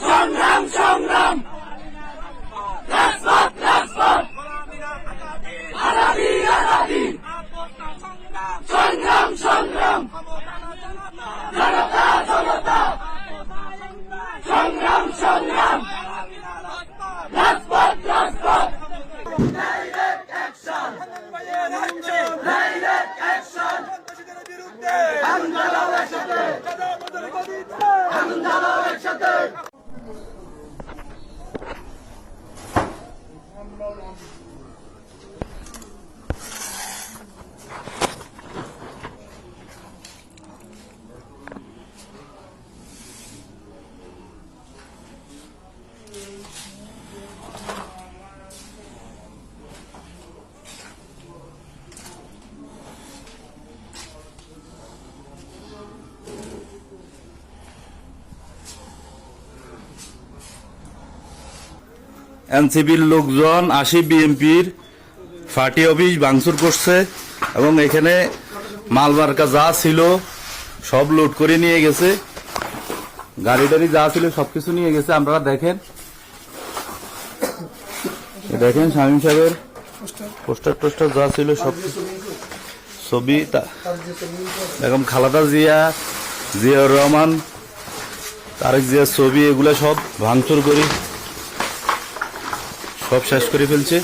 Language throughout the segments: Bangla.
সংগ্রাম সংগ্রাম আজাদি আজাদি সংগ্রাম সংগ্রাম জনতা জনতা সংগ্রাম সংগ্রাম রাজপথ রাজপথ ডাইরেক্ট অ্যাকশন ডাইরেক্ট অ্যাকশন আগুন জ্বালাও একসাথে আগুন জ্বালাও একসাথে এনসিপির লোকজন আসি বিএনপির পার্টি অফিস ভাঙচুর করছে এবং এখানে মালমার্কা যা ছিল সব লুট করে নিয়ে গেছে, গাড়ি টাড়ি যা ছিল সবকিছু নিয়ে গেছে। আপনারা দেখেন, দেখেন শামীম সাহেবের পোস্টার টোস্টার যা ছিল সব ছবি, এখন খালেদা জিয়া, জিয়াউর রহমান, তারেক জিয়ার ছবি, এগুলা সব ভাঙচুর করি সব শেষ করে ফেলছে।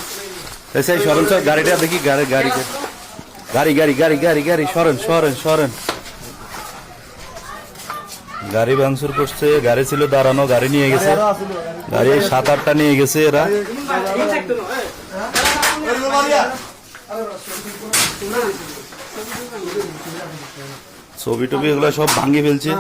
সরেন স্যার, গাড়িটা দেখি, গাড়ি গাড়ি গাড়ি গাড়ি গাড়ি গাড়ি গাড়ি সরেন সরেন সরেন। গাড়ি ভাঙচুর করছে, গাড়ি ছিল দাঁড়ানো, গাড়ি নিয়ে গেছে, গাড়ি 7-8টা নিয়ে গেছে এরা। ছবি টবি এগুলো সব ভাঙিয়ে ফেলছে।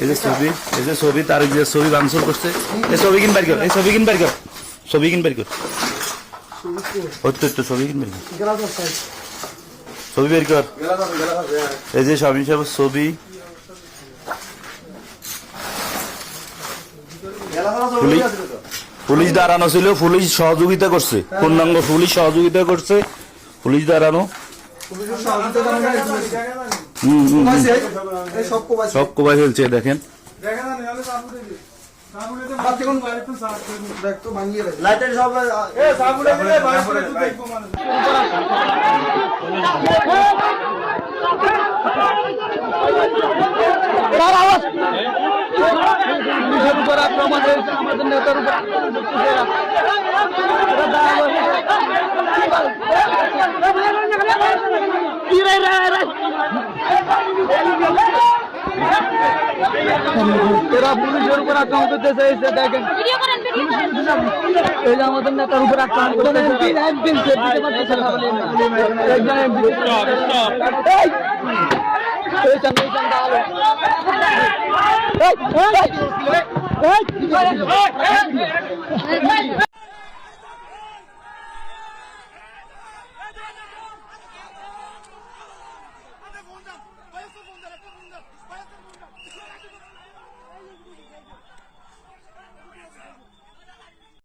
এই যে ছবি তারেক জিয়ার ছবি ভাঙচুর করছে। এই ছবি কিন বাইর কর, এই ছবি কিন বাইর কর, ছবি কিন বাইর কর, ছবি কিন বাইর কর, ছবি বের কর। এই যে শামীম সাহেবের ছবি, পুলিশ দাঁড়ানো ছিল, পুলিশ সহযোগিতা করছে, পূর্ণাঙ্গ পুলিশ সহযোগিতা করছে, পুলিশ দাঁড়ানো সব কোবাই ফেলছে। দেখেন আমাদের নেতার উপর এরা পুলিশের উপর আক্রমণ করতেছে। দেখেন এই যে আমাদের নেতার উপর আক্রমণ করতেছে।